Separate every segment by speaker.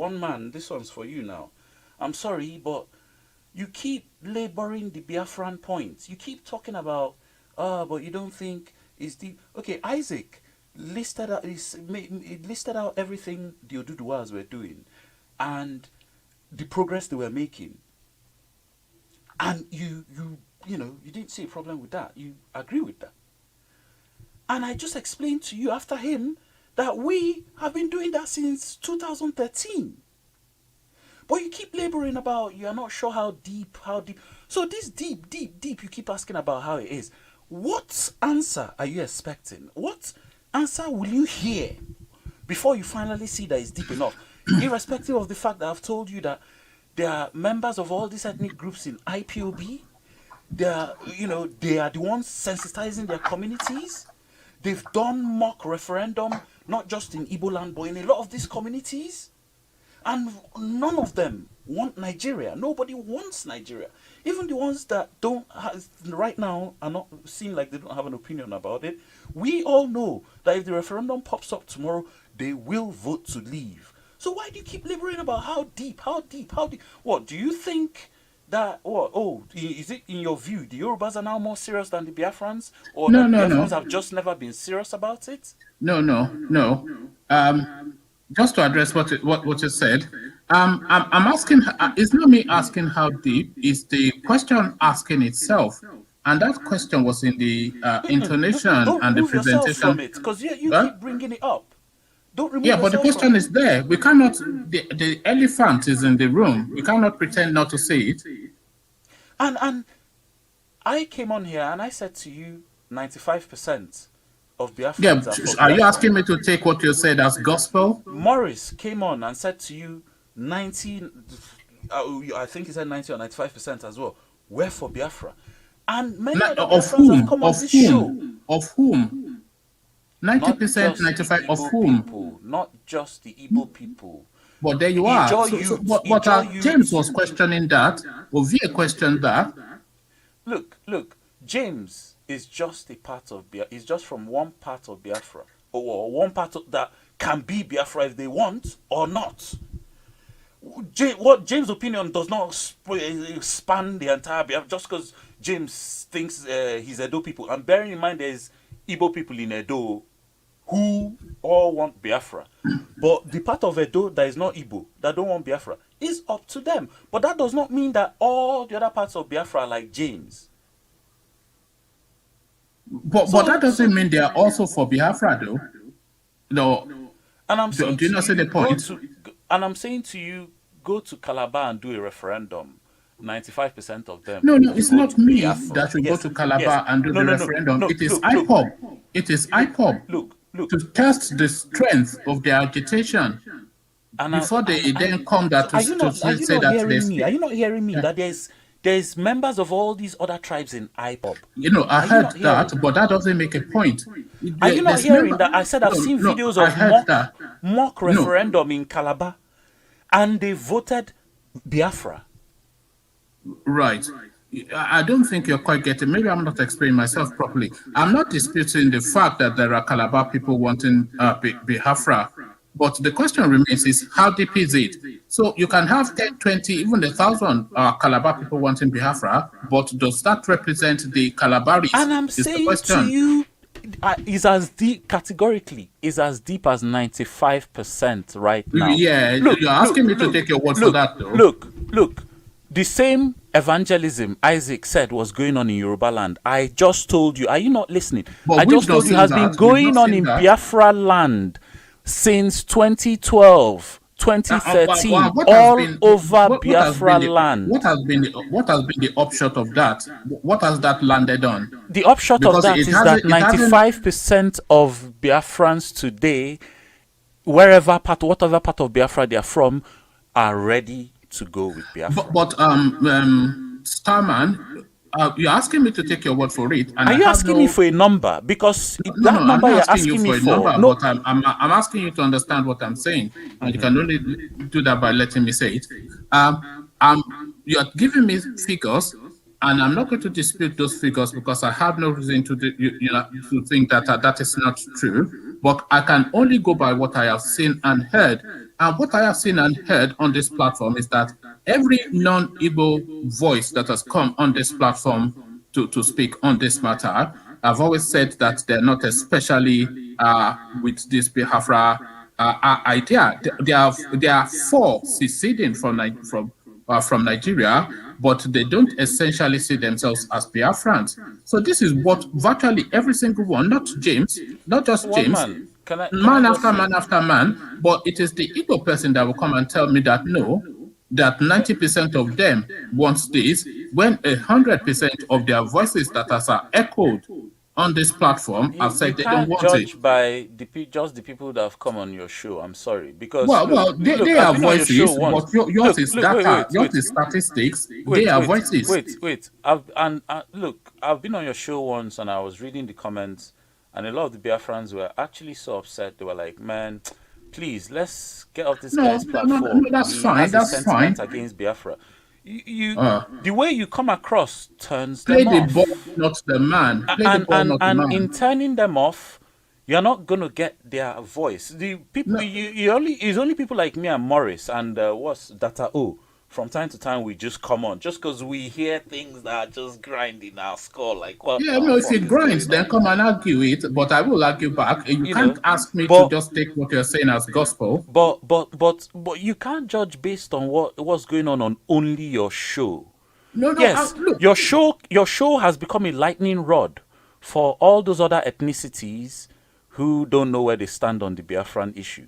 Speaker 1: one man, this one's for you now. I'm sorry, but you keep laboring the Biafran point. You keep talking about, but you don't think it's deep. Okay, Isaac listed out everything the Oduduwas were doing and the progress they were making. And you didn't see a problem with that. You agree with that. And I just explained to you after him that we have been doing that since 2013. But you keep laboring about you are not sure how deep. So this deep, you keep asking about how it is. What answer are you expecting? What answer will you hear before you finally see that it's deep enough? Irrespective of the fact that I've told you that there are members of all these ethnic groups in IPOB. They are the ones sensitizing their communities. They've done mock referendum, not just in Igbo land, but in a lot of these communities. And none of them want Nigeria. Nobody wants Nigeria. Even the ones that don't right now are not seem like they don't have an opinion about it. We all know that if the referendum pops up tomorrow, they will vote to leave. So why do you keep laboring about how deep? What, do you think that, is it in your view, the Yorubas are now more serious than the Biafrans? Or
Speaker 2: No,
Speaker 1: that the
Speaker 2: no,
Speaker 1: Biafrans
Speaker 2: no.
Speaker 1: have just never been serious about it?
Speaker 2: No. Just to address what you said, I'm asking. It's not me asking how deep. It's the question asking itself, and that question was in the intonation
Speaker 1: Don't
Speaker 2: and the
Speaker 1: remove yourself from
Speaker 2: presentation.
Speaker 1: it, because you
Speaker 2: Huh?
Speaker 1: keep bringing it up. Don't remove
Speaker 2: Yeah, but the
Speaker 1: yourself from
Speaker 2: question
Speaker 1: it.
Speaker 2: is there. We cannot. The elephant is in the room. We cannot pretend not to see it.
Speaker 1: And I came on here and I said to you, 95% of
Speaker 2: Yeah,
Speaker 1: Biafrans are for
Speaker 2: are you
Speaker 1: Biafra.
Speaker 2: asking me to take what you said as gospel?
Speaker 1: Morris came on and said to you, 90, I think he said 90 or 95% as well, we're for Biafra. And many other
Speaker 2: Of
Speaker 1: Biafrans have
Speaker 2: whom?
Speaker 1: come on this show.
Speaker 2: Of whom?
Speaker 1: Not
Speaker 2: 90%,
Speaker 1: just the
Speaker 2: 95 of
Speaker 1: Igbo
Speaker 2: whom?
Speaker 1: people, not just the Igbo people.
Speaker 2: But there you are.
Speaker 1: Ijo youths,
Speaker 2: But
Speaker 1: Ijo
Speaker 2: James
Speaker 1: youths.
Speaker 2: was questioning that. Ovie questioned that.
Speaker 1: Look, James is just a part of Biafra. He's just from one part of Biafra. Or one part of that can be Biafra if they want or not. What James' opinion does not span the entire Biafra just because James thinks he's Edo people. And bearing in mind there's Igbo people in Edo who all want Biafra. But the part of Edo that is not Igbo, that don't want Biafra, is up to them. But that does not mean that all the other parts of Biafra are like James.
Speaker 2: But that doesn't mean they are also for Biafra, though. No.
Speaker 1: And I'm saying
Speaker 2: Do you
Speaker 1: to
Speaker 2: not see
Speaker 1: you,
Speaker 2: the point?
Speaker 1: go to Calabar and do a referendum. 95% of them
Speaker 2: No,
Speaker 1: will
Speaker 2: it's
Speaker 1: vote
Speaker 2: not me
Speaker 1: Biafra.
Speaker 2: that should go
Speaker 1: Yes,
Speaker 2: to
Speaker 1: yes.
Speaker 2: Calabar and do the referendum.
Speaker 1: No.
Speaker 2: It is
Speaker 1: Look.
Speaker 2: IPOB. It is IPOB
Speaker 1: Look.
Speaker 2: to test the strength of their agitation before they then come
Speaker 1: So
Speaker 2: that to
Speaker 1: are you
Speaker 2: say
Speaker 1: not
Speaker 2: that they
Speaker 1: hearing me? Are
Speaker 2: speak.
Speaker 1: you not hearing me
Speaker 2: Yeah.
Speaker 1: that there's members of all these other tribes in IPOB?
Speaker 2: I
Speaker 1: Are you
Speaker 2: heard
Speaker 1: not hearing?
Speaker 2: that, but that doesn't make a point.
Speaker 1: Are you not
Speaker 2: There's
Speaker 1: hearing
Speaker 2: member.
Speaker 1: that I said I've seen
Speaker 2: No,
Speaker 1: videos
Speaker 2: I
Speaker 1: of
Speaker 2: heard that.
Speaker 1: mock
Speaker 2: No,
Speaker 1: referendum in Calabar, and they voted Biafra.
Speaker 2: right. I don't think you're quite getting. Maybe I'm not explaining myself properly. I'm not disputing the fact that there are Calabar people wanting Biafra, but the question remains: is how deep is it? So you can have 10, 20, even 1,000 Calabar people wanting Biafra, but does that represent the Calabaris?
Speaker 1: And I'm
Speaker 2: Is the
Speaker 1: saying to
Speaker 2: question.
Speaker 1: you, is as deep categorically is as deep as 95% right now.
Speaker 2: Yeah, you're asking me to take your word for that, though.
Speaker 1: Look. The same evangelism Isaac said was going on in Yoruba land. I just told you. Are you not listening?
Speaker 2: But
Speaker 1: I
Speaker 2: we've
Speaker 1: just
Speaker 2: not
Speaker 1: told you
Speaker 2: seen
Speaker 1: has been
Speaker 2: that. We've
Speaker 1: going
Speaker 2: not
Speaker 1: on
Speaker 2: seen
Speaker 1: in
Speaker 2: that.
Speaker 1: Biafra land since 2012,
Speaker 2: What
Speaker 1: 2013,
Speaker 2: has
Speaker 1: all
Speaker 2: been
Speaker 1: over
Speaker 2: what has
Speaker 1: Biafra
Speaker 2: been the
Speaker 1: land.
Speaker 2: what has been the upshot of that? What has that landed on?
Speaker 1: The upshot of
Speaker 2: Because
Speaker 1: that
Speaker 2: it
Speaker 1: is that
Speaker 2: hasn't.
Speaker 1: 95% of Biafrans today, whatever part of Biafra they are from, are ready to go with Biafra.
Speaker 2: But Starman, you're asking me to take your word for it, and
Speaker 1: Are
Speaker 2: I
Speaker 1: you
Speaker 2: have
Speaker 1: asking me
Speaker 2: no.
Speaker 1: for a number? Because
Speaker 2: No,
Speaker 1: that
Speaker 2: I'm
Speaker 1: number
Speaker 2: not
Speaker 1: you're
Speaker 2: asking you
Speaker 1: asking me
Speaker 2: for a
Speaker 1: for,
Speaker 2: number,
Speaker 1: no.
Speaker 2: but I'm asking you to understand what I'm saying, and you can only do that by letting me say it. You are giving me figures, and I'm not going to dispute those figures because I have no reason to to think that that is not true. But I can only go by what I have seen and heard. And what I have seen and heard on this platform is that every non-Igbo voice that has come on this platform to speak on this matter, I've always said that they're not especially with this Biafra idea. They are for seceding from Nigeria, but they don't essentially see themselves as Biafrans. So this is what virtually every single one, not James, not just
Speaker 1: One
Speaker 2: James,
Speaker 1: man. Can I
Speaker 2: man
Speaker 1: just
Speaker 2: after
Speaker 1: say?
Speaker 2: man after man, but it is the Igbo person that will come and tell me that no, that 90% of them wants this, when 100% of their voices that are echoed on this platform have
Speaker 1: You
Speaker 2: said they don't
Speaker 1: can't
Speaker 2: want it.
Speaker 1: judge by just the people that have come on your show. I'm sorry, because
Speaker 2: Well,
Speaker 1: look,
Speaker 2: they
Speaker 1: I've
Speaker 2: are
Speaker 1: been on your show
Speaker 2: voices,
Speaker 1: once.
Speaker 2: but yours
Speaker 1: Look,
Speaker 2: is
Speaker 1: look, wait,
Speaker 2: data,
Speaker 1: wait,
Speaker 2: yours
Speaker 1: wait,
Speaker 2: is statistics. They
Speaker 1: wait,
Speaker 2: are
Speaker 1: wait,
Speaker 2: voices.
Speaker 1: wait. Look, I've been on your show once, and I was reading the comments, and a lot of the Biafrans were actually so upset. They were like, "Man, please, let's get off this
Speaker 2: No,
Speaker 1: guy's
Speaker 2: no,
Speaker 1: platform.
Speaker 2: that's
Speaker 1: He
Speaker 2: fine,
Speaker 1: has a
Speaker 2: that's fine.
Speaker 1: sentiment against Biafra." You
Speaker 2: Uh,
Speaker 1: the way you come across turns
Speaker 2: Play
Speaker 1: them
Speaker 2: the ball,
Speaker 1: off.
Speaker 2: not the man. Play the
Speaker 1: and
Speaker 2: ball,
Speaker 1: and
Speaker 2: not the
Speaker 1: and in
Speaker 2: man.
Speaker 1: turning them off, you're not gonna get their voice. The people
Speaker 2: No,
Speaker 1: it's only people like me and Morris and what's Data O. From time to time, we just come on just because we hear things that are just grinding our skull. Like, what
Speaker 2: yeah,
Speaker 1: the
Speaker 2: no, if
Speaker 1: fuck
Speaker 2: it
Speaker 1: is
Speaker 2: grinds,
Speaker 1: going
Speaker 2: then
Speaker 1: on?
Speaker 2: come and argue it, but I will argue back. You
Speaker 1: You
Speaker 2: can't
Speaker 1: know,
Speaker 2: ask me to
Speaker 1: but
Speaker 2: just take what you're saying as gospel.
Speaker 1: but you can't judge based on what's going on only your show.
Speaker 2: No, no,
Speaker 1: Yes,
Speaker 2: look,
Speaker 1: your show has become a lightning rod for all those other ethnicities who don't know where they stand on the Biafran issue.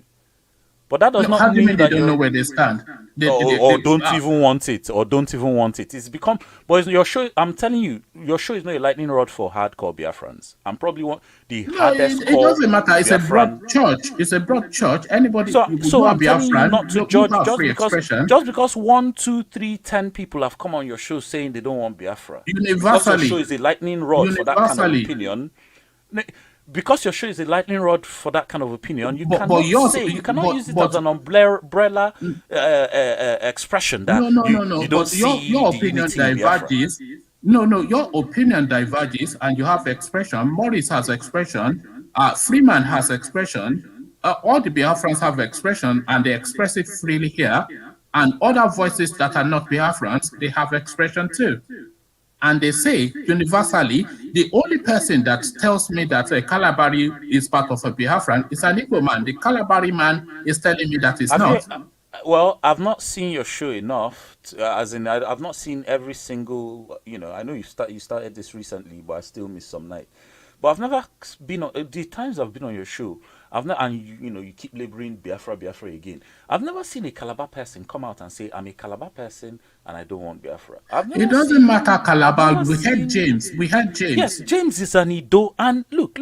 Speaker 1: But that does
Speaker 2: no,
Speaker 1: not
Speaker 2: how do you
Speaker 1: mean
Speaker 2: mean they
Speaker 1: that
Speaker 2: don't know
Speaker 1: you're
Speaker 2: where they stand?
Speaker 1: or don't even want it or don't even want it. It's become your show. I'm telling you, your show is not a lightning rod for hardcore Biafrans. I'm probably the
Speaker 2: No,
Speaker 1: hardest
Speaker 2: it
Speaker 1: core
Speaker 2: doesn't matter. It's a broad
Speaker 1: Biafran.
Speaker 2: church. It's a broad church. Anybody,
Speaker 1: So
Speaker 2: you are
Speaker 1: I'm telling you
Speaker 2: Biafran,
Speaker 1: not to
Speaker 2: you
Speaker 1: judge
Speaker 2: have free expression.
Speaker 1: just because 1, 2, 3, 10 people have come on your show saying they don't want Biafra. Because your show
Speaker 2: Universally,
Speaker 1: is a lightning rod for that kind of
Speaker 2: universally.
Speaker 1: opinion. Because your show is a lightning rod for that kind of opinion,
Speaker 2: But yours,
Speaker 1: you cannot use it as
Speaker 2: but
Speaker 1: an umbrella expression that
Speaker 2: no.
Speaker 1: you don't
Speaker 2: But
Speaker 1: see
Speaker 2: your
Speaker 1: the
Speaker 2: opinion
Speaker 1: unity in Biafra.
Speaker 2: diverges. No, your opinion diverges, and you have expression. Morris has expression. Freeman has expression. All the Biafrans have expression, and they express it freely here. And other voices that are not Biafrans, they have expression too. And they say universally, the only person that tells me that a Kalabari is part of a Biafran is an Igbo man. The Kalabari man is telling me that it's
Speaker 1: Have you?
Speaker 2: not.
Speaker 1: Well, I've not seen your show enough. As in, I've not seen every single. I know you started this recently, but I still miss some night. But I've never been on the times I've been on your show. I've not, and you keep laboring Biafra again. I've never seen a Calabar person come out and say, "I'm a Calabar person and I don't want Biafra." I've
Speaker 2: It
Speaker 1: never
Speaker 2: doesn't
Speaker 1: seen.
Speaker 2: matter,
Speaker 1: I've
Speaker 2: Calabar.
Speaker 1: never
Speaker 2: We had
Speaker 1: seen.
Speaker 2: James. We had
Speaker 1: Yes,
Speaker 2: James.
Speaker 1: James is an Ido, and look.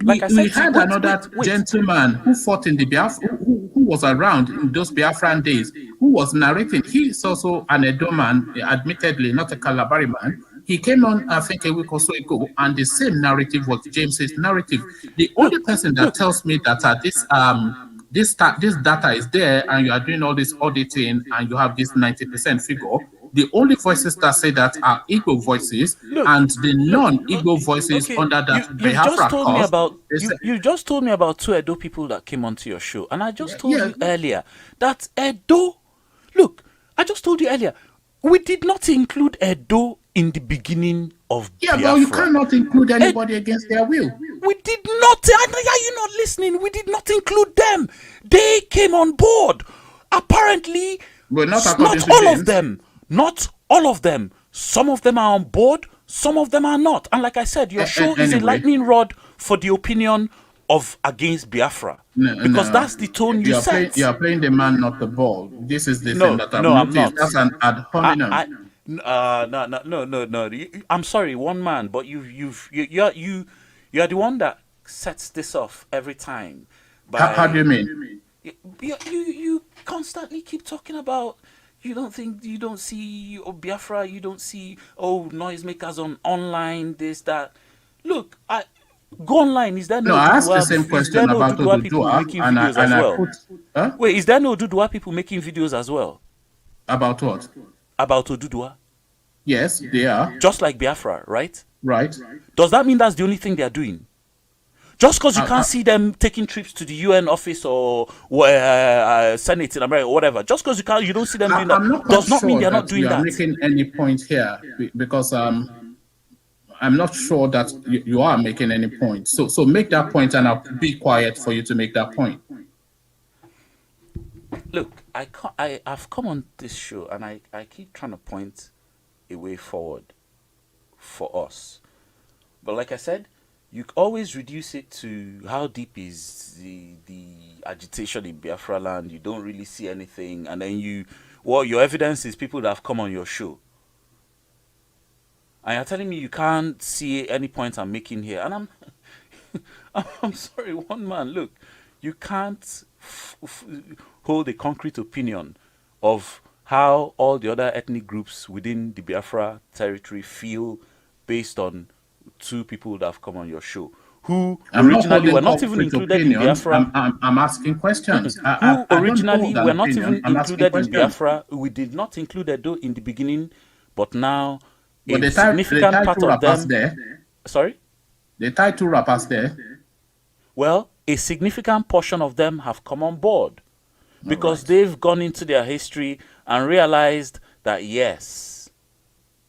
Speaker 1: Like I
Speaker 2: We
Speaker 1: said to you,
Speaker 2: had another
Speaker 1: wait.
Speaker 2: gentleman who fought in the Biafra, who was around in those Biafran days, who was narrating. He is also an Edo man, admittedly not a Calabari man. He came on, I think, a week or so ago, and the same narrative was James's narrative. The only person that
Speaker 1: Look.
Speaker 2: tells me that this data is there, and you are doing all this auditing, and you have this 90% figure, the only voices that say that are Igbo voices,
Speaker 1: Look,
Speaker 2: and the non-Igbo voices
Speaker 1: okay.
Speaker 2: under that
Speaker 1: You've just
Speaker 2: Biafra
Speaker 1: told me
Speaker 2: cause.
Speaker 1: about
Speaker 2: They say,
Speaker 1: you just told me about 2 Edo people that came onto your show, and I just told
Speaker 2: yeah,
Speaker 1: you earlier that Edo. Look, I just told you earlier we did not include Edo in the beginning of
Speaker 2: yeah,
Speaker 1: Biafra.
Speaker 2: but you cannot include anybody against their will.
Speaker 1: We did not. Are you not listening? We did not include them. They came on board. Apparently,
Speaker 2: Well, not
Speaker 1: not
Speaker 2: according to
Speaker 1: all of
Speaker 2: James.
Speaker 1: them. Not all of them. Some of them are on board. Some of them are not. And like I said, your show is a
Speaker 2: Anyway.
Speaker 1: lightning rod for the opinion of against Biafra, because that's the tone you set.
Speaker 2: You are playing the man, not the ball. This is the thing
Speaker 1: No,
Speaker 2: that I've
Speaker 1: no, I'm
Speaker 2: noticed.
Speaker 1: not.
Speaker 2: That's an ad hominem.
Speaker 1: No. I'm sorry, one man, but you are the one that sets this off every time.
Speaker 2: How do you mean?
Speaker 1: You constantly keep talking about you don't see Biafra, you don't see noisemakers on online, this that. Look, I go online. Is there
Speaker 2: No, I asked the
Speaker 1: Oduduwa?
Speaker 2: same
Speaker 1: Is
Speaker 2: question
Speaker 1: there no
Speaker 2: about
Speaker 1: Oduduwa people
Speaker 2: Oduduwa,
Speaker 1: making
Speaker 2: and
Speaker 1: videos as
Speaker 2: I
Speaker 1: well?
Speaker 2: put huh?
Speaker 1: Wait, is there no Oduduwa people making videos as well
Speaker 2: About what?
Speaker 1: about Oduduwa?
Speaker 2: Yes, they are.
Speaker 1: Just like Biafra, right?
Speaker 2: Right.
Speaker 1: Does that mean that's the only thing they are doing? Just because you can't see them taking trips to the UN office or Senate in America or whatever, just because you don't see them doing
Speaker 2: I'm
Speaker 1: that,
Speaker 2: not
Speaker 1: does not
Speaker 2: sure
Speaker 1: mean they're not
Speaker 2: that
Speaker 1: doing
Speaker 2: you are
Speaker 1: that.
Speaker 2: making any point here because I'm not sure that you are making any point. So make that point, and I'll be quiet for you to make that point.
Speaker 1: Look, I've come on this show and I keep trying to point a way forward for us. But like I said, you always reduce it to how deep is the agitation in Biafra land. You don't really see anything, and then your evidence is people that have come on your show. And you're telling me you can't see any point I'm making here. And I'm sorry, one man, look, you can't hold a concrete opinion of how all the other ethnic groups within the Biafra territory feel based on two people that have come on your show who originally were not even included in Biafra.
Speaker 2: I'm asking questions.
Speaker 1: Who originally were not even included in Biafra. We did not include Edo in the beginning, but now a significant part of them.
Speaker 2: There.
Speaker 1: Sorry?
Speaker 2: They tied 2 rappers there.
Speaker 1: Well, a significant portion of them have come on board because they've gone into their history and realized that yes,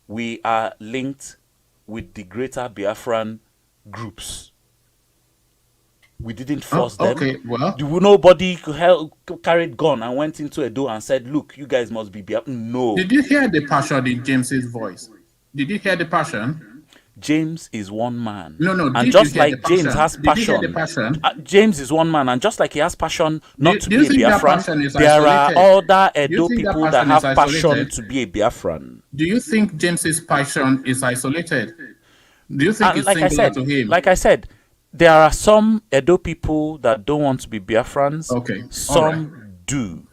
Speaker 1: we are linked with the greater Biafran groups. We didn't force them.
Speaker 2: Okay, well,
Speaker 1: nobody carried gun and went into Edo and said, "Look, you guys must be Biafran." No.
Speaker 2: Did you hear the passion in James's voice? Did you hear the passion?
Speaker 1: James is one man.
Speaker 2: No.
Speaker 1: And just like James has passion, James is one man, and just like he has passion not to be a Biafran, there are other Edo people that have passion to be a Biafran.
Speaker 2: Do you think James's passion is isolated? Do you think it's singular to him?
Speaker 1: Like I said, there are some Edo people that don't want to be Biafrans.
Speaker 2: Okay.
Speaker 1: Some do.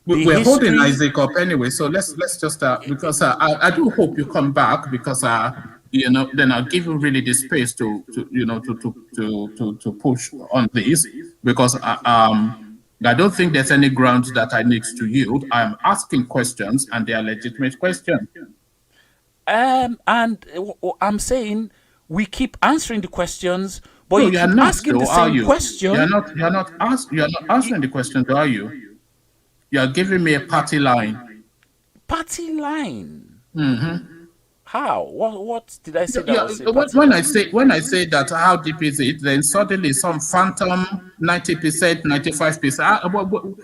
Speaker 2: We're holding Isaac up anyway, so let's just because I do hope you come back because then I'll give you really the space to push on this because I don't think there's any grounds that I need to yield. I'm asking questions and they are legitimate questions.
Speaker 1: And I'm saying we keep answering the questions, but you keep asking the same question.
Speaker 2: You're not answering the question, are you? You're giving me a party line.
Speaker 1: Party line?
Speaker 2: Mm-hmm.
Speaker 1: How? What did I say?
Speaker 2: When I say that, how deep is it? Then suddenly some phantom 90%, 95%.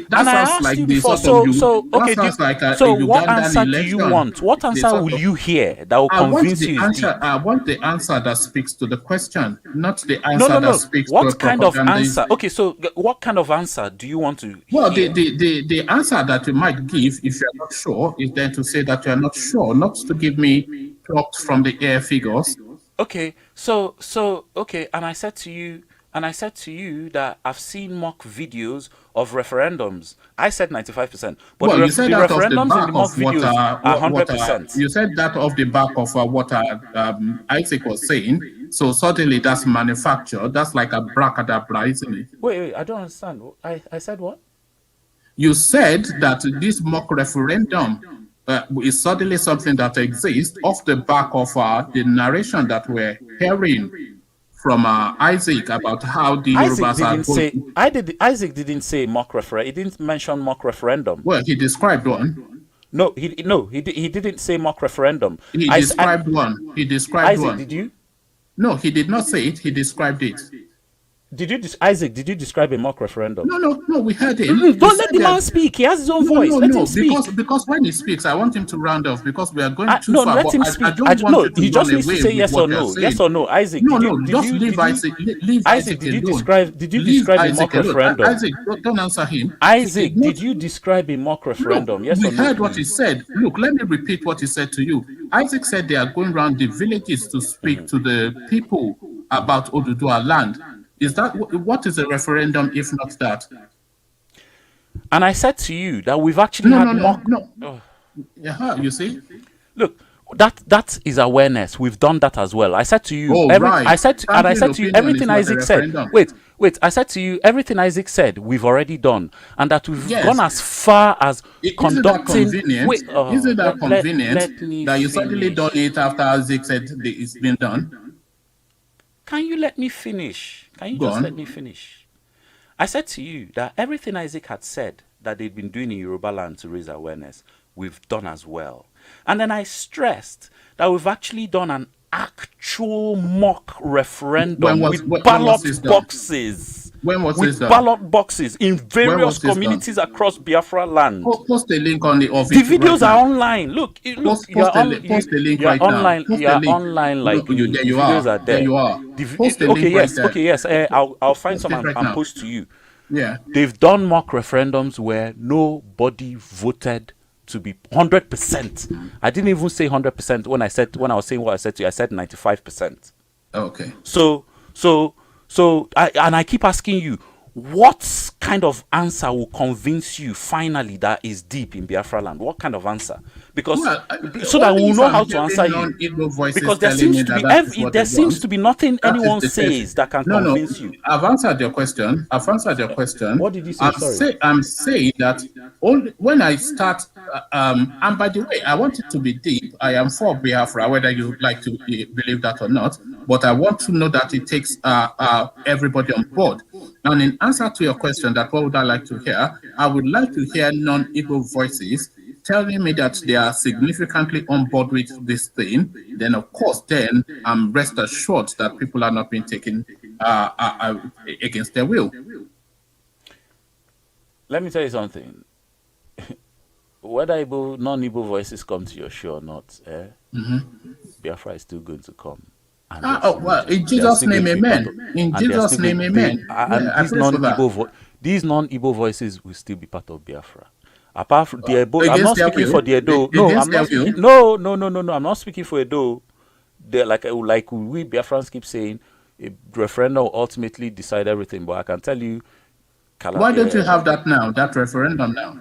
Speaker 2: That sounds like the sort of
Speaker 1: so what answer do you want? What answer will you hear that will convince you?
Speaker 2: I want the answer that speaks to the question, not the answer that speaks to
Speaker 1: what kind of answer? Okay, so what kind of answer do you want to hear?
Speaker 2: Well, the answer that you might give if you're not sure is then to say that you're not sure, not to give me plucked from the air figures.
Speaker 1: Okay, okay, and I said to you that I've seen mock videos of referendums. I said 95%, but the referendums in the mock videos are 100%.
Speaker 2: You said that off the back of what Isaac was saying. So suddenly that's manufactured. That's like a bracadabra, isn't it?
Speaker 1: Wait, I don't understand. I said what?
Speaker 2: You said that this mock referendum is suddenly something that exists off the back of the narration that we're hearing from Isaac about how the Yorubas
Speaker 1: Isaac didn't say mock referendum. He didn't mention mock referendum.
Speaker 2: Well, he described one.
Speaker 1: No, he didn't say mock referendum.
Speaker 2: He described one. He described
Speaker 1: Isaac,
Speaker 2: one.
Speaker 1: Did you?
Speaker 2: No, he did not say it. He described it.
Speaker 1: Isaac, did you describe a mock referendum?
Speaker 2: No, we heard him.
Speaker 1: Don't let the man speak. He has his own voice. Let him speak.
Speaker 2: Because when he speaks, I want him to round off because we are going too far.
Speaker 1: No, let him speak. He just needs to say yes or no. Yes or no, Isaac.
Speaker 2: Just leave Isaac.
Speaker 1: Isaac, did you describe a mock referendum?
Speaker 2: Isaac, don't answer him.
Speaker 1: Isaac, did you describe a mock referendum? Yes or no?
Speaker 2: We heard what he said. Look, let me repeat what he said to you. Isaac said they are going around the villages to speak to the people about Oduduwa land. Is that what is a referendum if not that?
Speaker 1: And I said to you that we've actually had mock.
Speaker 2: Yeah, you see.
Speaker 1: Look, that is awareness. We've done that as well. I said to you. I said to you everything Isaac said. Wait. I said to you everything Isaac said. We've already done, and that we've gone as far as conducting.
Speaker 2: Isn't that convenient that you suddenly done it after Isaac said it's been done?
Speaker 1: Can you let me finish? Can you
Speaker 2: Go
Speaker 1: just let
Speaker 2: on.
Speaker 1: me finish? I said to you that everything Isaac had said that they'd been doing in Yoruba land to raise awareness, we've done as well. And then I stressed that we've actually done an actual mock referendum with
Speaker 2: When was this
Speaker 1: ballot
Speaker 2: done?
Speaker 1: boxes.
Speaker 2: When was this
Speaker 1: With
Speaker 2: done?
Speaker 1: ballot boxes in
Speaker 2: When
Speaker 1: various
Speaker 2: was this done?
Speaker 1: communities across Biafra land.
Speaker 2: Post the link on the of
Speaker 1: The
Speaker 2: it right
Speaker 1: videos
Speaker 2: now.
Speaker 1: are online. Look, look,
Speaker 2: Post the link
Speaker 1: you're
Speaker 2: right now.
Speaker 1: online,
Speaker 2: Post the
Speaker 1: you're
Speaker 2: link.
Speaker 1: online like
Speaker 2: Look, you
Speaker 1: me.
Speaker 2: there
Speaker 1: The
Speaker 2: you
Speaker 1: videos
Speaker 2: are.
Speaker 1: are
Speaker 2: There
Speaker 1: there.
Speaker 2: you are. Post the
Speaker 1: Okay,
Speaker 2: link right
Speaker 1: yes,
Speaker 2: there.
Speaker 1: okay, yes. I'll find
Speaker 2: Post
Speaker 1: some
Speaker 2: it right
Speaker 1: and
Speaker 2: now.
Speaker 1: post to you.
Speaker 2: Yeah.
Speaker 1: They've done mock referendums where nobody voted to be 100%. I didn't even say 100% when I was saying what I said to you. I said 95%.
Speaker 2: Okay.
Speaker 1: So I keep asking you, what kind of answer will convince you finally that is deep in Biafra land? What kind of answer? Because
Speaker 2: Well,
Speaker 1: so that
Speaker 2: only
Speaker 1: we'll
Speaker 2: if
Speaker 1: know
Speaker 2: I'm
Speaker 1: how to answer
Speaker 2: hearing
Speaker 1: you.
Speaker 2: non-Igbo voices
Speaker 1: Because there
Speaker 2: telling me
Speaker 1: seems to
Speaker 2: that
Speaker 1: be
Speaker 2: that is what they want,
Speaker 1: nothing
Speaker 2: that is
Speaker 1: anyone
Speaker 2: the first.
Speaker 1: says that can
Speaker 2: No, no,
Speaker 1: convince you.
Speaker 2: I've answered your question. I've answered your question.
Speaker 1: What did you say? Sorry.
Speaker 2: I'm saying that only when I start, and by the way, I want it to be deep. I am for Biafra, whether you would like to believe that or not, but I want to know that it takes everybody on board. And in answer to your question, that what would I like to hear? I would like to hear non-Igbo voices telling me that they are significantly on board with this thing. Then, of course, then I'm rest assured that people are not being taken against their will.
Speaker 1: Let me tell you something. Whether non-Igbo voices come to your show or not, Biafra is still going to come. And
Speaker 2: Well, in
Speaker 1: they are
Speaker 2: Jesus'
Speaker 1: still going
Speaker 2: name,
Speaker 1: to be part of,
Speaker 2: amen. In
Speaker 1: and they are
Speaker 2: Jesus'
Speaker 1: still going
Speaker 2: name,
Speaker 1: to,
Speaker 2: amen.
Speaker 1: and
Speaker 2: I pray for that.
Speaker 1: these non-Igbo voices will still be part of Biafra. Apart from the Edo, I'm
Speaker 2: Against
Speaker 1: not
Speaker 2: their
Speaker 1: speaking
Speaker 2: will?
Speaker 1: for the Edo. No,
Speaker 2: Against
Speaker 1: I'm
Speaker 2: their
Speaker 1: not speaking.
Speaker 2: will?
Speaker 1: No. I'm not speaking for Edo. They're like we Biafrans keep saying, a referendum will ultimately decide everything. But I can tell you,
Speaker 2: Why don't you have that now, that referendum now?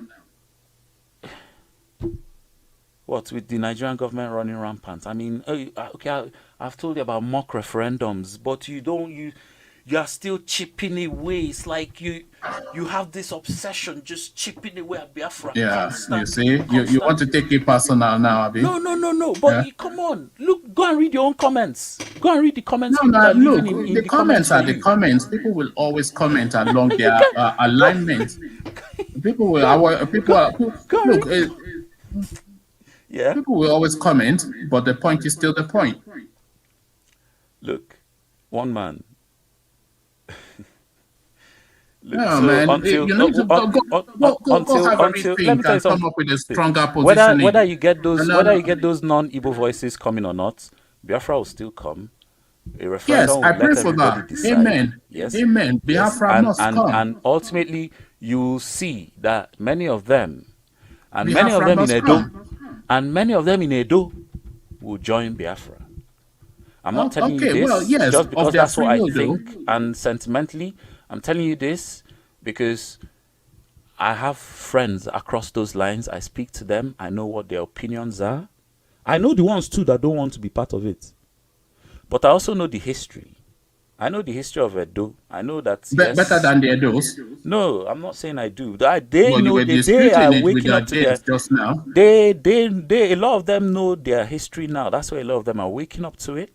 Speaker 1: what with the Nigerian government running rampant? I mean, okay, I've told you about mock referendums, but you are still chipping away. It's like you have this obsession just chipping away at Biafra
Speaker 2: Yeah, you see, you want to
Speaker 1: constantly.
Speaker 2: take it personal now, Abi?
Speaker 1: No. But
Speaker 2: Yeah.
Speaker 1: come on, look, go and read your own comments. Go and read the comments people
Speaker 2: No,
Speaker 1: are
Speaker 2: look,
Speaker 1: leaving in
Speaker 2: the
Speaker 1: the comments
Speaker 2: comments
Speaker 1: for
Speaker 2: are the
Speaker 1: you.
Speaker 2: comments. People will always comment along
Speaker 1: You
Speaker 2: their
Speaker 1: can
Speaker 2: alignment. People will,
Speaker 1: go and
Speaker 2: look,
Speaker 1: read. Yeah.
Speaker 2: people will always comment, but the point is still the point.
Speaker 1: Look, one man. Look,
Speaker 2: No,
Speaker 1: so
Speaker 2: man, you need to go have a
Speaker 1: until let me
Speaker 2: rethink
Speaker 1: tell you
Speaker 2: and come
Speaker 1: something.
Speaker 2: up with a stronger
Speaker 1: Whether
Speaker 2: positioning.
Speaker 1: you get those
Speaker 2: No, no.
Speaker 1: non-Igbo voices coming or not, Biafra will still come. A
Speaker 2: Yes,
Speaker 1: referendum
Speaker 2: I
Speaker 1: will
Speaker 2: pray
Speaker 1: let
Speaker 2: for
Speaker 1: everybody
Speaker 2: that.
Speaker 1: decide.
Speaker 2: Amen.
Speaker 1: Yes,
Speaker 2: Amen.
Speaker 1: yes,
Speaker 2: Biafra must come.
Speaker 1: and ultimately you will see that many of them
Speaker 2: Biafra
Speaker 1: in
Speaker 2: must
Speaker 1: Edo
Speaker 2: come.
Speaker 1: will join Biafra. I'm not telling you
Speaker 2: Okay, well,
Speaker 1: this
Speaker 2: yes,
Speaker 1: just
Speaker 2: of
Speaker 1: because
Speaker 2: their
Speaker 1: that's
Speaker 2: free
Speaker 1: what I
Speaker 2: will, though.
Speaker 1: think and sentimentally. I'm telling you this because I have friends across those lines. I speak to them. I know what their opinions are. I know the ones too that don't want to be part of it. But I also know the history. I know the history of Edo. I know that yes.
Speaker 2: Better than their dose.
Speaker 1: No, I'm not saying I do. They
Speaker 2: Well, you
Speaker 1: know
Speaker 2: were
Speaker 1: they are
Speaker 2: disputing it with
Speaker 1: waking
Speaker 2: your
Speaker 1: up to their.
Speaker 2: James just now.
Speaker 1: They a lot of them know their history now. That's why a lot of them are waking up to it.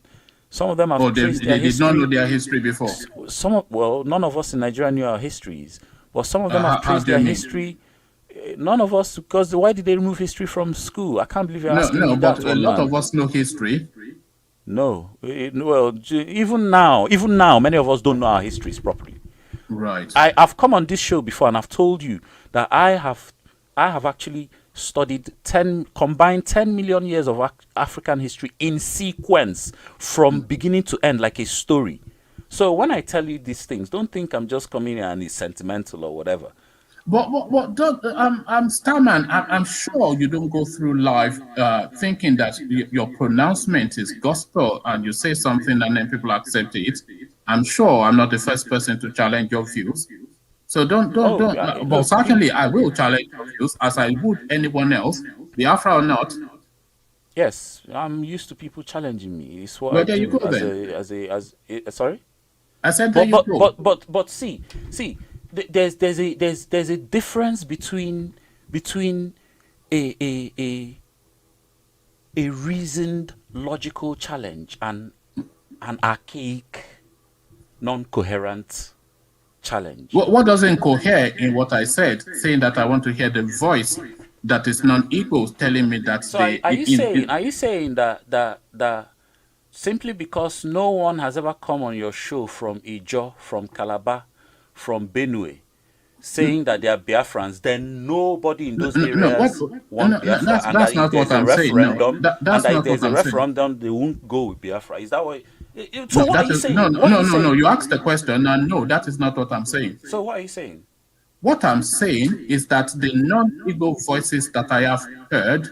Speaker 1: Some of them have
Speaker 2: Oh,
Speaker 1: traced their
Speaker 2: they did not
Speaker 1: history.
Speaker 2: know their history before.
Speaker 1: None of us in Nigeria knew our histories, but some of them have
Speaker 2: How
Speaker 1: traced
Speaker 2: do you
Speaker 1: their
Speaker 2: mean?
Speaker 1: history. None of us, because why did they remove history from school? I can't believe you're asking me
Speaker 2: But
Speaker 1: that,
Speaker 2: a
Speaker 1: one
Speaker 2: lot
Speaker 1: man.
Speaker 2: of us know history.
Speaker 1: No, even now, many of us don't know our histories properly.
Speaker 2: Right.
Speaker 1: I've come on this show before and I've told you that I have actually studied combined 10 million years of African history in sequence from beginning to end, like a story. So when I tell you these things, don't think I'm just coming in and it's sentimental or whatever.
Speaker 2: But Starman, I'm sure you don't go through life thinking that your pronouncement is gospel and you say something and then people accept it. I'm sure I'm not the first person to challenge your views. So
Speaker 1: Oh, yeah,
Speaker 2: but
Speaker 1: look,
Speaker 2: certainly I will challenge your views as I would anyone else, Biafra or not.
Speaker 1: yes, I'm used to people challenging me. It's what
Speaker 2: Well,
Speaker 1: I
Speaker 2: there you
Speaker 1: do
Speaker 2: go then.
Speaker 1: sorry.
Speaker 2: I said there you go.
Speaker 1: But see, there's a difference between a reasoned logical challenge and an archaic non-coherent challenge.
Speaker 2: What doesn't cohere in what I said, saying that I want to hear the voice that is non-Igbo telling me that
Speaker 1: So
Speaker 2: they
Speaker 1: are you saying that simply because no one has ever come on your show from Ijo, from Calabar, from Benue, saying that they are Biafrans, then nobody in those areas want Biafra, and that
Speaker 2: that's
Speaker 1: if
Speaker 2: not what
Speaker 1: there's a
Speaker 2: I'm saying. No,
Speaker 1: referendum, and
Speaker 2: that's
Speaker 1: that if
Speaker 2: not what
Speaker 1: there's a
Speaker 2: I'm saying.
Speaker 1: referendum, they won't go with Biafra. Is that what? So
Speaker 2: No,
Speaker 1: what are you saying?
Speaker 2: no. You asked the question, and no, that is not what I'm saying.
Speaker 1: So what are you saying?
Speaker 2: What I'm saying is that the non-Igbo voices that I have heard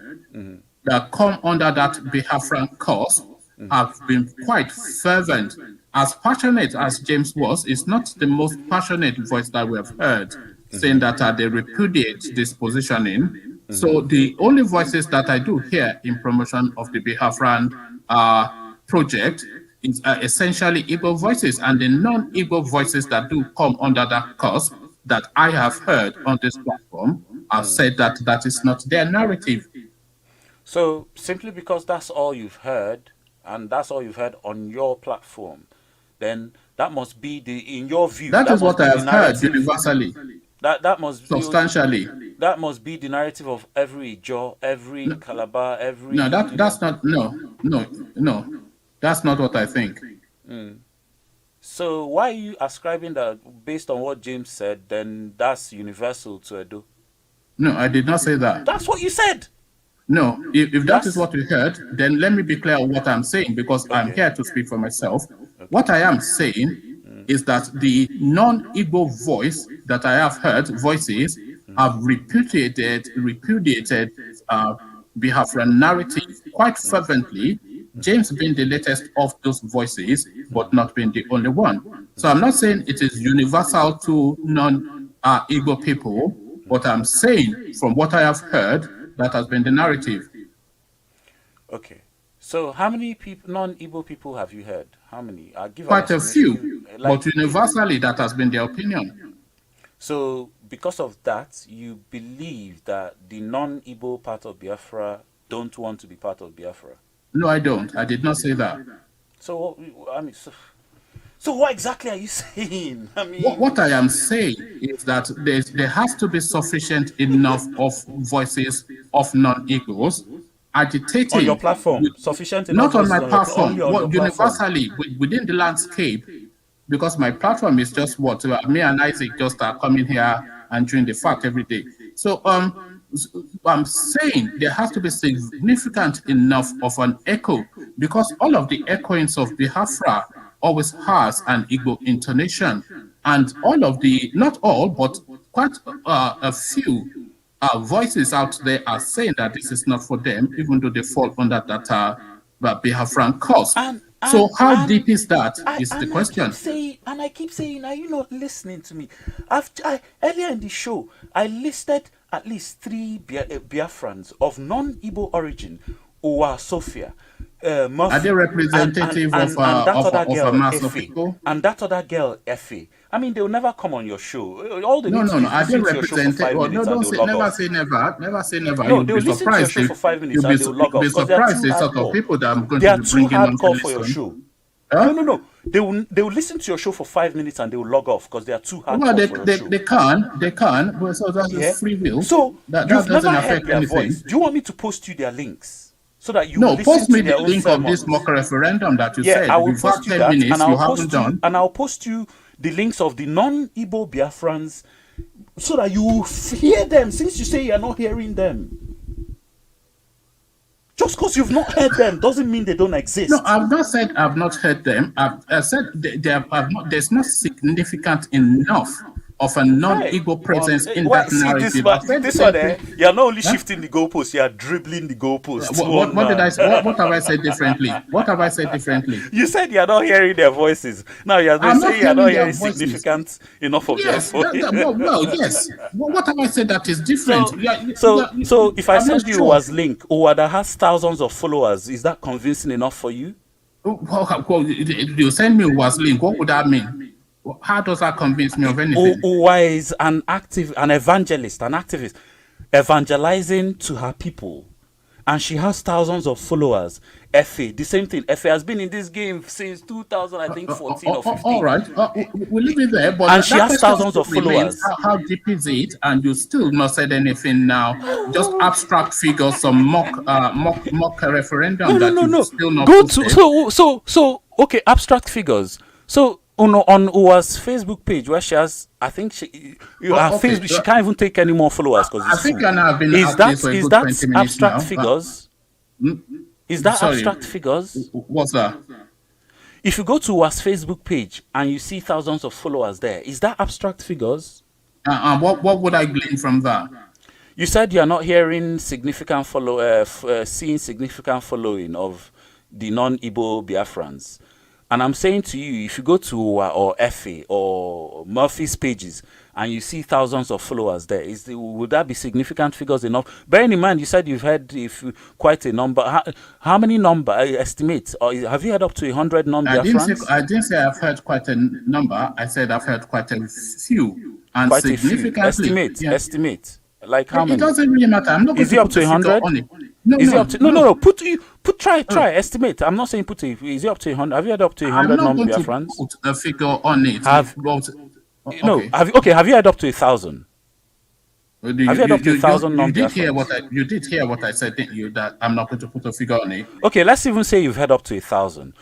Speaker 2: that come under that Biafran cause have been quite fervent. As passionate as James was, is not the most passionate voice that we have heard saying that they repudiate this positioning. So the only voices that I do hear in promotion of the Biafran project is essentially Igbo voices, and the non-Igbo voices that do come under that cause that I have heard on this platform have said that that is not their narrative.
Speaker 1: So simply because that's all you've heard, and that's all you've heard on your platform, then that must be in your view.
Speaker 2: That is
Speaker 1: must
Speaker 2: what I
Speaker 1: be
Speaker 2: have heard universally.
Speaker 1: That must
Speaker 2: substantially.
Speaker 1: That must be the narrative of every Ijo, every Calabar, every.
Speaker 2: No, that's not. No. That's not what I think.
Speaker 1: So why are you ascribing that based on what James said? Then that's universal to Edo.
Speaker 2: No, I did not say that.
Speaker 1: That's what you said.
Speaker 2: No, if that is what you heard, then let me be clear on what I'm saying, because I'm here to speak for myself. Okay. What I am saying is that the non-Igbo voice that I have heard, voices, have repudiated Biafran narrative quite fervently, James being the latest of those voices, but not being the only one. So I'm not saying it is universal to non-Igbo people, but I'm saying from what I have heard, that has been the narrative.
Speaker 1: Okay. So how many people, non-Igbo people have you heard? How many? I'll give
Speaker 2: quite a few, but universally that has been their opinion.
Speaker 1: So because of that, you believe that the non-Igbo part of Biafra don't want to be part of Biafra?
Speaker 2: No, I don't. I did not say that.
Speaker 1: So, I mean, so what exactly are you saying? I mean,
Speaker 2: what I am saying is that there has to be sufficient enough of voices of non-Igbos agitating
Speaker 1: on your platform. Sufficient enough.
Speaker 2: Not on my platform. Universally within the landscape, because my platform is just what me and Isaac just are coming here and doing the fact every day. So I'm saying there has to be significant enough of an echo, because all of the echoings of Biafra always has an Igbo intonation, and all of the, not all, but quite a few voices out there are saying that this is not for them, even though they fall under that Biafran cause. So how deep is that? Is the question.
Speaker 1: I keep saying, are you not listening to me? Earlier in the show, I listed at least 3 Biafrans of non-Igbo origin, Uwa Sophia,
Speaker 2: Murphy, are they representative of a mass of people?
Speaker 1: And that other girl, Effie. I mean, they'll never come on your show. All they need to do
Speaker 2: are they representative? Never say never. Never say never. No,
Speaker 1: they'll listen to your show for 5 minutes and they'll log off.
Speaker 2: You'll be surprised the sort of people that I'm going to be bringing on to listen.
Speaker 1: For your show. Huh? No. They will listen to your show for 5 minutes and they will log off because they are too hardcore for your show.
Speaker 2: They can. But so that's free will.
Speaker 1: So
Speaker 2: that
Speaker 1: you've
Speaker 2: doesn't
Speaker 1: never
Speaker 2: affect
Speaker 1: heard their
Speaker 2: anything.
Speaker 1: voice. Do you want me to post you their links? So that you
Speaker 2: post me the link of this mock referendum that you said.
Speaker 1: I will post you that,
Speaker 2: minutes,
Speaker 1: and I'll post you the links of the non-Igbo Biafrans, so that you hear them. Since you say you're not hearing them, just because you've not heard them doesn't mean they don't exist.
Speaker 2: No, I've not said I've not heard them. I've said there's not significant enough of a non-Igbo presence in that narrative.
Speaker 1: This one, you're not only shifting the goalposts, you're dribbling the goalposts.
Speaker 2: What did I say? What have I said differently? What have I said differently?
Speaker 1: You said you're not hearing their voices. Now you're saying you're not hearing significant enough of their voices.
Speaker 2: Yes. What have I said that is different?
Speaker 1: So if I send you Uwa's link, Uwa that has thousands of followers, is that convincing enough for you?
Speaker 2: You send me Uwa's link, what would that mean? How does that convince me of anything?
Speaker 1: Uwa is an evangelist, an activist, evangelizing to her people. and she has thousands of followers. Effie, the same thing. Effie has been in this game since 2000, I think 14 or
Speaker 2: All
Speaker 1: 15.
Speaker 2: right, we'll leave it there. But
Speaker 1: And she
Speaker 2: that
Speaker 1: has
Speaker 2: question
Speaker 1: thousands
Speaker 2: still
Speaker 1: of
Speaker 2: remains:
Speaker 1: followers.
Speaker 2: how deep is it? And you still not said anything now. Just abstract figures, some mock referendum that you've
Speaker 1: No.
Speaker 2: still not
Speaker 1: Go to
Speaker 2: posted.
Speaker 1: so okay, abstract figures. So on Uwa's Facebook page where she has, I think her
Speaker 2: Okay,
Speaker 1: Facebook, she can't even take any more followers because
Speaker 2: I
Speaker 1: it's
Speaker 2: think
Speaker 1: full.
Speaker 2: you and I have been
Speaker 1: Is
Speaker 2: at this
Speaker 1: that
Speaker 2: for a
Speaker 1: is
Speaker 2: good
Speaker 1: that
Speaker 2: 20 minutes
Speaker 1: abstract
Speaker 2: now.
Speaker 1: figures? Is that
Speaker 2: Sorry,
Speaker 1: abstract figures?
Speaker 2: what's that?
Speaker 1: If you go to Uwa's Facebook page and you see thousands of followers there, is that abstract figures?
Speaker 2: What would I glean from that?
Speaker 1: You said you are not hearing significant seeing significant following of the non-Igbo Biafrans. And I'm saying to you, if you go to or Effie or Murphy's pages and you see thousands of followers there, would that be significant figures enough? Bearing in mind, you said you've had quite a number. How many number estimate? Or have you had up to 100 non-Biafrans?
Speaker 2: I didn't say I've heard quite a number. I said I've heard quite a few, and
Speaker 1: Quite a few.
Speaker 2: significantly. Yeah.
Speaker 1: Estimate. Like how
Speaker 2: It
Speaker 1: many?
Speaker 2: doesn't really matter. I'm not going
Speaker 1: Is it
Speaker 2: to
Speaker 1: up
Speaker 2: put
Speaker 1: to
Speaker 2: a figure
Speaker 1: 100?
Speaker 2: on it.
Speaker 1: Is it up to no? Try estimate. I'm not saying put it. Is it up to 100? Have you had up to 100
Speaker 2: I'm not going to
Speaker 1: non-Biafrans?
Speaker 2: put a figure on it.
Speaker 1: No.
Speaker 2: Okay.
Speaker 1: Have you had up to 1,000? Have you had up to 1,000 non-Biafrans?
Speaker 2: You did hear what I said, didn't you? That I'm not going to put a figure on it.
Speaker 1: Okay, let's even say you've had up to 1,000.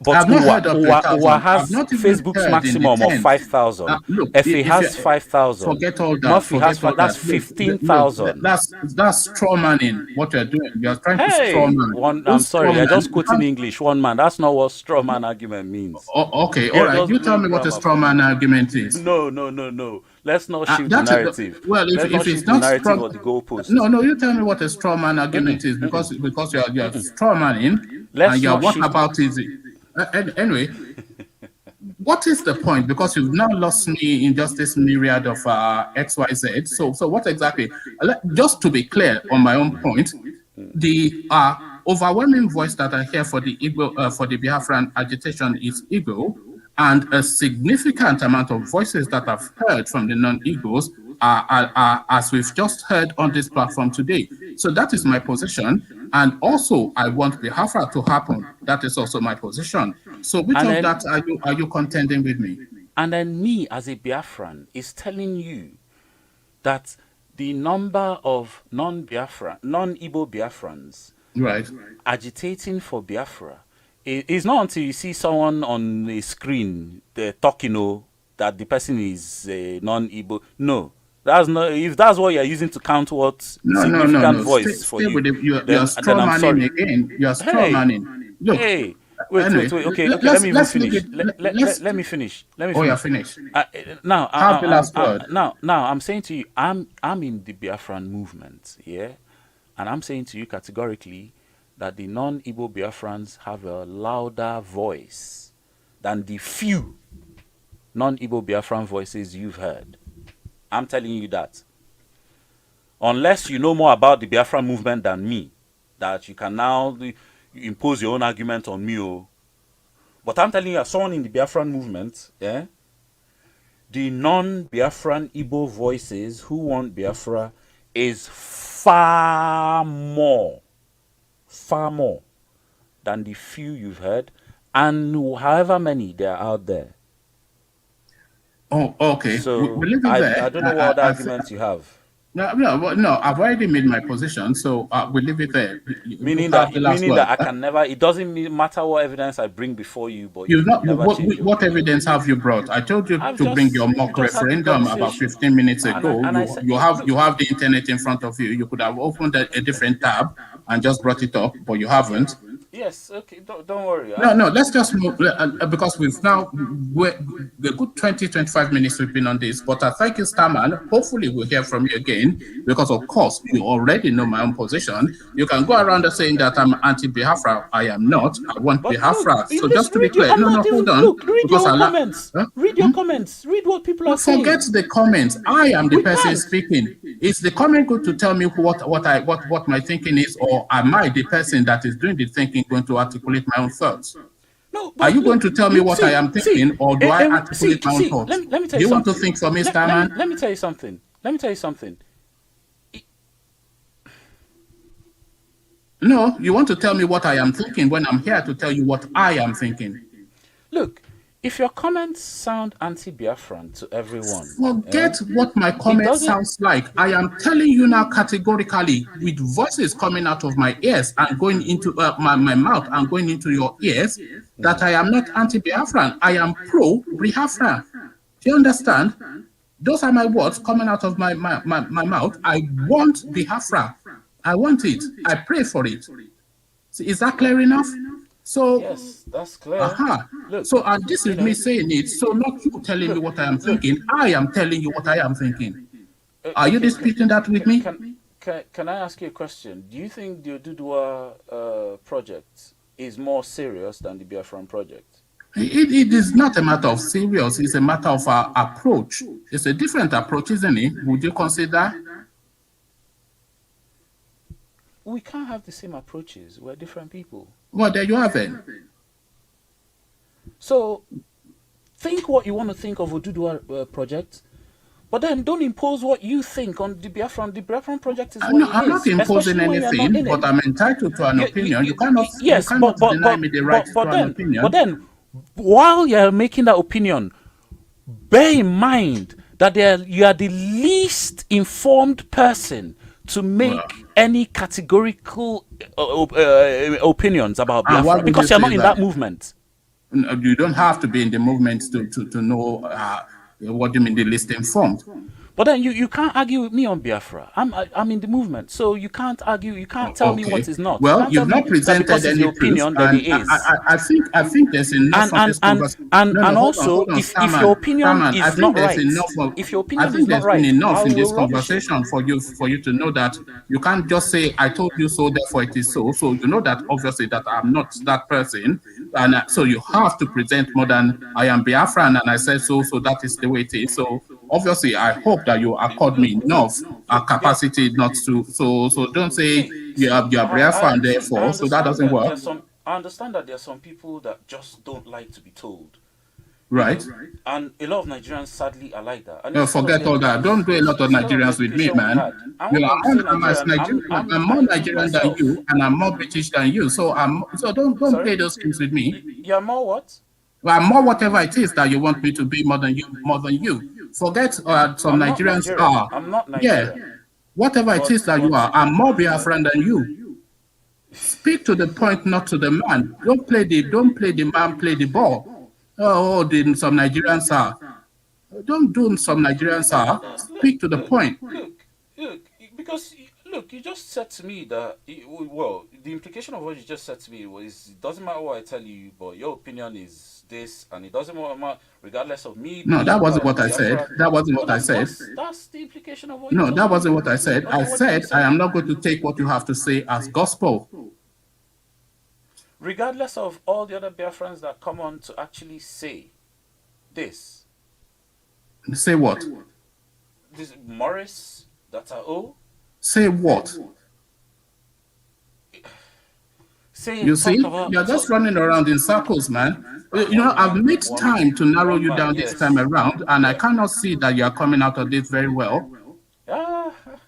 Speaker 1: But
Speaker 2: I've not heard up to 1,000.
Speaker 1: Uwa has
Speaker 2: I've not even
Speaker 1: Facebook's
Speaker 2: heard in
Speaker 1: maximum
Speaker 2: the
Speaker 1: of
Speaker 2: 10.
Speaker 1: 5,000.
Speaker 2: Look,
Speaker 1: Effie
Speaker 2: if
Speaker 1: has
Speaker 2: you-
Speaker 1: 5,000.
Speaker 2: Forget all that.
Speaker 1: Murphy has
Speaker 2: Forget all
Speaker 1: that's
Speaker 2: that. Look,
Speaker 1: 15,000.
Speaker 2: That's straw manning. What you're doing, you're trying to straw
Speaker 1: Hey,
Speaker 2: man.
Speaker 1: I'm sorry, you're just quoting English. One man. That's not what straw man argument means.
Speaker 2: Okay,
Speaker 1: You're
Speaker 2: all right.
Speaker 1: just
Speaker 2: You tell
Speaker 1: doing
Speaker 2: me what a
Speaker 1: grammar.
Speaker 2: straw man argument is.
Speaker 1: No. Let's not shift the narrative.
Speaker 2: Well,
Speaker 1: Let's not
Speaker 2: if it's
Speaker 1: shift the
Speaker 2: not
Speaker 1: narrative
Speaker 2: straw,
Speaker 1: or the goalpost.
Speaker 2: no, you tell me what a straw man argument is because you're straw manning
Speaker 1: Let's
Speaker 2: and you're
Speaker 1: not
Speaker 2: what
Speaker 1: shift-
Speaker 2: about is it? Anyway, what is the point? Because you've now lost me in just this myriad of XYZ. So what exactly? Just to be clear on my own point, the overwhelming voice that I hear for the Igbo, for the Biafran agitation is Igbo, and a significant amount of voices that I've heard from the non-Igbos are as we've just heard on this platform today. So that is my position. And also, I want Biafra to happen. That is also my position. So which
Speaker 1: And
Speaker 2: of
Speaker 1: then-
Speaker 2: that are you contending with me?
Speaker 1: And then me, as a Biafran, is telling you that the number of non-Igbo Biafrans
Speaker 2: Right.
Speaker 1: agitating for Biafra is not until you see someone on the screen talking, that the person is a non-Igbo. No. That's not. If that's what you're using to count what significant voice for
Speaker 2: Stay
Speaker 1: you,
Speaker 2: with it. You're
Speaker 1: then
Speaker 2: straw
Speaker 1: I'm
Speaker 2: manning
Speaker 1: sorry.
Speaker 2: again. You're straw
Speaker 1: Hey,
Speaker 2: manning. Look.
Speaker 1: Hey, wait.
Speaker 2: Anyway,
Speaker 1: Okay.
Speaker 2: let's-
Speaker 1: Let me even
Speaker 2: let's leave
Speaker 1: finish.
Speaker 2: it-
Speaker 1: Let me finish.
Speaker 2: Oh, you're finished.
Speaker 1: Now,
Speaker 2: Have the last word.
Speaker 1: now, I'm saying to you, I'm in the Biafran movement, yeah, and I'm saying to you categorically that the non-Igbo Biafrans have a louder voice than the few non-Igbo Biafran voices you've heard. I'm telling you that. Unless you know more about the Biafran movement than me, that you can now impose your own argument on me. But I'm telling you, as someone in the Biafran movement, yeah, the non-Biafran Igbo voices who want Biafra is far more than the few you've heard, and however many there are out there.
Speaker 2: Oh, okay.
Speaker 1: So
Speaker 2: We'll leave it there.
Speaker 1: I don't know what other arguments you have.
Speaker 2: No, I've already made my position, so we'll leave it there.
Speaker 1: Meaning
Speaker 2: You
Speaker 1: that
Speaker 2: have the last word.
Speaker 1: I can never. It doesn't matter what evidence I bring before you, but you
Speaker 2: You've
Speaker 1: can
Speaker 2: not.
Speaker 1: never change your
Speaker 2: What
Speaker 1: opinion.
Speaker 2: evidence have you brought? I told you
Speaker 1: I've
Speaker 2: to
Speaker 1: just-
Speaker 2: bring your mock
Speaker 1: we just had the
Speaker 2: referendum about
Speaker 1: conversation.
Speaker 2: 15 minutes
Speaker 1: And
Speaker 2: ago.
Speaker 1: I said-
Speaker 2: You have the internet in front of you. You could have opened a different tab and just brought it up, but you haven't.
Speaker 1: Yes. Okay. Don't worry.
Speaker 2: No, let's just move because we've now the good 20-25 minutes we've been on this. But I thank you, Starman. Hopefully, we'll hear from you again because, of course, you already know my own position. You can go around saying that I'm anti-Biafra. I am not. I want
Speaker 1: But
Speaker 2: Biafra.
Speaker 1: look,
Speaker 2: So just to be
Speaker 1: read your-
Speaker 2: clear,
Speaker 1: I'm not even-
Speaker 2: hold on.
Speaker 1: Look, read
Speaker 2: because
Speaker 1: your
Speaker 2: I
Speaker 1: comments.
Speaker 2: Huh?
Speaker 1: Read your comments. Read what people are saying.
Speaker 2: Forget the comments. I am the
Speaker 1: We
Speaker 2: person
Speaker 1: can't.
Speaker 2: speaking. Is the comment going to tell me what my thinking is, or am I the person that is doing the thinking going to articulate my own thoughts?
Speaker 1: No,
Speaker 2: Are you going to tell me what I am thinking, or do I articulate my own thoughts?
Speaker 1: Let me tell
Speaker 2: Do
Speaker 1: you
Speaker 2: you want to
Speaker 1: something.
Speaker 2: think for me,
Speaker 1: Let
Speaker 2: Starman?
Speaker 1: me tell you something.
Speaker 2: No, you want to tell me what I am thinking when I'm here to tell you what I am thinking.
Speaker 1: Look, if your comments sound anti-Biafran to everyone,
Speaker 2: Forget what my
Speaker 1: it
Speaker 2: comment
Speaker 1: doesn't.
Speaker 2: sounds like. I am telling you now categorically, with voices coming out of my ears and going into my mouth and going into your ears, that I am not anti-Biafran. I am pro-Biafra. Do you understand? Those are my words coming out of my mouth. I want Biafra. I want it. I pray for it. So is that clear enough? So,
Speaker 1: Yes, that's clear. Look,
Speaker 2: so this is me saying it. So not you telling me what I am
Speaker 1: look.
Speaker 2: thinking. I am telling you what I am thinking. Are you
Speaker 1: Okay,
Speaker 2: disputing that with me?
Speaker 1: can I ask you a question? Do you think the Oduduwa project is more serious than the Biafran project?
Speaker 2: It is not a matter of serious. It's a matter of approach. It's a different approach, isn't it? Would you consider?
Speaker 1: We can't have the same approaches. We're different people.
Speaker 2: Well, there you have it.
Speaker 1: So think what you want to think of Oduduwa project, but then don't impose what you think on the Biafran. The Biafran project is what
Speaker 2: I'm
Speaker 1: it
Speaker 2: not
Speaker 1: is,
Speaker 2: imposing
Speaker 1: especially when you're not
Speaker 2: anything,
Speaker 1: in it.
Speaker 2: but I'm entitled to an opinion. You
Speaker 1: Yes,
Speaker 2: cannot deny me the right to an opinion.
Speaker 1: but then, while you're making that opinion, bear in mind that you are the least informed person to make any categorical opinions about
Speaker 2: And why
Speaker 1: Biafra
Speaker 2: would you
Speaker 1: because you're not
Speaker 2: say
Speaker 1: in that movement.
Speaker 2: You don't have to be in the movement to know what do you mean the least informed.
Speaker 1: But then you can't argue with me on Biafra. I'm in the movement, so you can't argue. You can't tell me what is not. You
Speaker 2: Well,
Speaker 1: can't tell
Speaker 2: you've
Speaker 1: me
Speaker 2: not
Speaker 1: that
Speaker 2: presented
Speaker 1: because it's your
Speaker 2: any proof,
Speaker 1: opinion that
Speaker 2: and
Speaker 1: it is.
Speaker 2: I think there's enough of this conversation. No,
Speaker 1: And
Speaker 2: hold
Speaker 1: also,
Speaker 2: on,
Speaker 1: if your
Speaker 2: Starman,
Speaker 1: opinion
Speaker 2: Starman.
Speaker 1: is not right, if your
Speaker 2: I
Speaker 1: opinion is
Speaker 2: think
Speaker 1: not
Speaker 2: there's been
Speaker 1: right,
Speaker 2: enough
Speaker 1: I
Speaker 2: in this
Speaker 1: will rubbish it.
Speaker 2: conversation for you to know that you can't just say I told you so, therefore it is so. So you know that obviously that I'm not that person, and so you have to present more than I am Biafran, and I said so. So that is the way it is. So obviously, I hope that you accord me enough capacity not to. So don't say you are Biafra and therefore. So that doesn't work,
Speaker 1: I understand that there are some people that just don't like to be told,
Speaker 2: right?
Speaker 1: and a lot of Nigerians sadly are like that. And it's because of
Speaker 2: Forget
Speaker 1: the
Speaker 2: all that. Don't do a lot of
Speaker 1: it's because of the
Speaker 2: Nigerians with me,
Speaker 1: education we
Speaker 2: man.
Speaker 1: had. And when I'm saying
Speaker 2: I'm as
Speaker 1: Nigerian,
Speaker 2: Nigerian. I'm more
Speaker 1: me
Speaker 2: Nigerian than
Speaker 1: myself.
Speaker 2: you, and I'm more British than you. So don't play
Speaker 1: Sorry,
Speaker 2: those games with me.
Speaker 1: you're more what?
Speaker 2: Well, I'm more whatever it is that you want me to be more than you. Forget some
Speaker 1: I'm not
Speaker 2: Nigerians
Speaker 1: Nigerian.
Speaker 2: are.
Speaker 1: I'm not
Speaker 2: Yeah,
Speaker 1: Nigerian.
Speaker 2: whatever it is that you are, I'm more Biafran than you. Speak to the point, not to the man. Don't play the man, play the ball. Some Nigerians are. Don't do some Nigerians are. Speak to the point.
Speaker 1: Look, because look, you just said to me that well, the implication of what you just said to me was it doesn't matter what I tell you, but your opinion is this, and it doesn't matter regardless of me
Speaker 2: No,
Speaker 1: being
Speaker 2: that wasn't what I said.
Speaker 1: Biafra.
Speaker 2: That wasn't
Speaker 1: But
Speaker 2: what I said.
Speaker 1: that's the implication of what you
Speaker 2: No,
Speaker 1: told
Speaker 2: that
Speaker 1: me.
Speaker 2: wasn't what I said. I
Speaker 1: Okay, what did you
Speaker 2: said I
Speaker 1: say?
Speaker 2: am not going to take what you have to say as gospel.
Speaker 1: Regardless of all the other Biafrans that come on to actually say this.
Speaker 2: Say what?
Speaker 1: This Morris, that's a O.
Speaker 2: Say what? You see, you're just running around in circles, man. I've made time to narrow you down this time around, and I cannot see that you are coming out of this very well.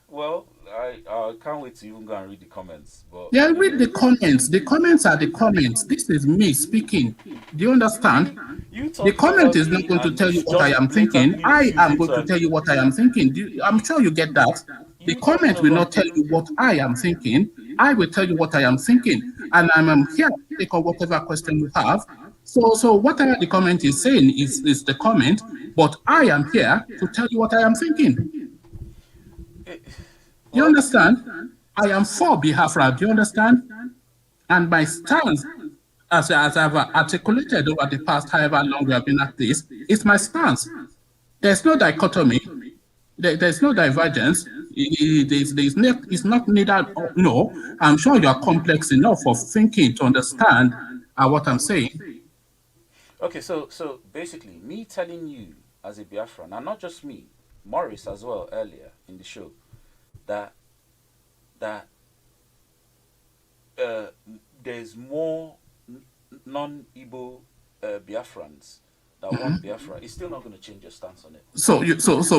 Speaker 1: Well, I can't wait to even go and read the comments. But
Speaker 2: yeah, read the comments. The comments are the comments. This is me speaking. Do you understand? The comment is not going to tell you what I am thinking. I am going to tell you what I am thinking. I'm sure you get that. The comment will not tell you what I am thinking. I will tell you what I am thinking. And I'm here to take on whatever question you have. So whatever the comment is saying is the comment, but I am here to tell you what I am thinking. You understand? I am for Biafra. Do you understand? And my stance, as I've articulated over the past however long we have been at this, is my stance. There's no dichotomy. There's no divergence. It's not neither. No, I'm sure you're complex enough for thinking to understand what I'm saying.
Speaker 1: Okay, so basically, me telling you as a Biafran, and not just me, Morris as well earlier in the show, that there's more non-Igbo Biafrans that want Biafra. It's still not going to change your stance on it.
Speaker 2: So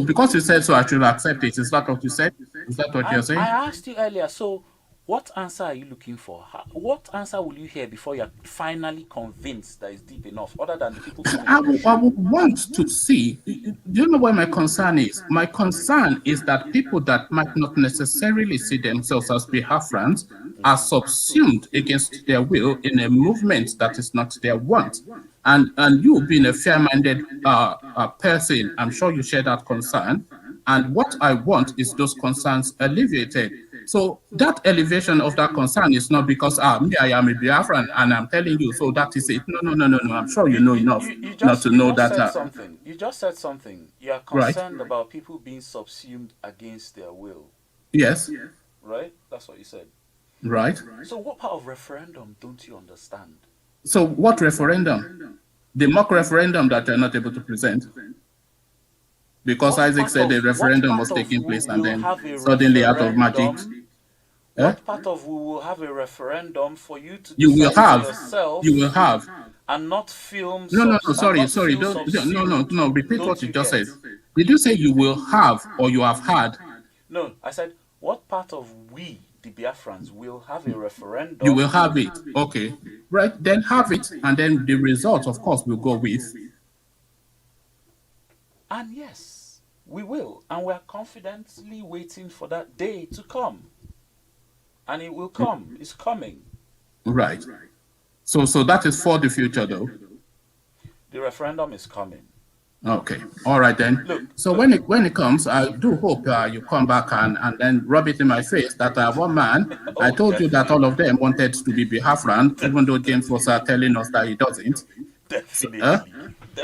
Speaker 2: because you said so, I should accept it. Is that what you said? Is that what you're saying?
Speaker 1: I asked you earlier. So What answer are you looking for? What answer will you hear before you're finally convinced that it's deep enough, other than the people coming on your
Speaker 2: I
Speaker 1: show?
Speaker 2: would want to see. Do you know what my concern is? My concern is that people that might not necessarily see themselves as Biafrans are subsumed against their will in a movement that is not their want. And you being a fair-minded person, I'm sure you share that concern. And what I want is those concerns alleviated. So that elevation of that concern is not because me, I am a Biafran and I'm telling you, so that is it. No. I'm sure you know enough not to
Speaker 1: You
Speaker 2: know
Speaker 1: just
Speaker 2: that.
Speaker 1: said something. You just said something. You are
Speaker 2: Right?
Speaker 1: concerned about people being subsumed against their will.
Speaker 2: Yes.
Speaker 1: Right? That's what you said.
Speaker 2: Right.
Speaker 1: So what part of referendum don't you understand?
Speaker 2: So what referendum? The mock referendum that you're not able to present. Because Isaac said the
Speaker 1: what
Speaker 2: referendum
Speaker 1: part
Speaker 2: was
Speaker 1: of
Speaker 2: taking
Speaker 1: we
Speaker 2: place and
Speaker 1: will
Speaker 2: then
Speaker 1: have a
Speaker 2: suddenly out of magic.
Speaker 1: what part of we will have a referendum for you to
Speaker 2: You will
Speaker 1: decide for
Speaker 2: have.
Speaker 1: yourself
Speaker 2: You will have.
Speaker 1: and not film
Speaker 2: No,
Speaker 1: and
Speaker 2: sorry.
Speaker 1: not feel
Speaker 2: Don't,
Speaker 1: subsumed?
Speaker 2: no. Repeat what
Speaker 1: Don't
Speaker 2: you
Speaker 1: you
Speaker 2: just
Speaker 1: get?
Speaker 2: said. Did you say you will have or you have had?
Speaker 1: No, I said what part of we, the Biafrans, will have a
Speaker 2: You
Speaker 1: referendum?
Speaker 2: will have it. Okay. Right. Then have it. And then the result, of course, will go with.
Speaker 1: And yes, we will. And we're confidently waiting for that day to come. And it will come. It's coming.
Speaker 2: Right. So that is for the future, though.
Speaker 1: The referendum is coming.
Speaker 2: Okay. All right then. So when it comes, I do hope you come back and then rub it in my face that one man. I told you that all of them wanted to be Biafran, even though James was telling us that he doesn't.
Speaker 1: Definitely.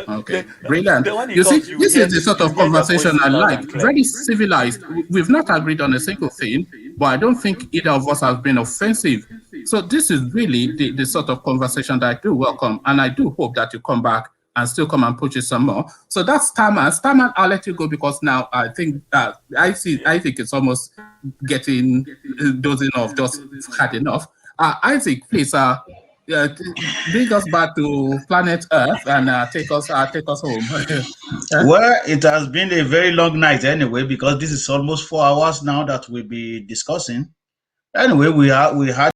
Speaker 2: Okay, brilliant.
Speaker 1: Then when he
Speaker 2: You see,
Speaker 1: comes,
Speaker 2: this is the sort
Speaker 1: you
Speaker 2: of
Speaker 1: hear their
Speaker 2: conversation
Speaker 1: voices
Speaker 2: I
Speaker 1: loud
Speaker 2: like.
Speaker 1: and clear.
Speaker 2: Very civilized. We've not agreed on a single thing, but I don't think either of us has been offensive. So this is really the sort of conversation that I do welcome, and I do hope that you come back and still come and push it some more. So that's Starman. Starman, I'll let you go because now I think that I think it's almost getting dozing off. Just had enough. Isaac, please, bring us back to planet Earth and take us home.
Speaker 3: Well, it has been a very long night anyway, because this is almost 4 hours now that we'll be discussing. Anyway, we had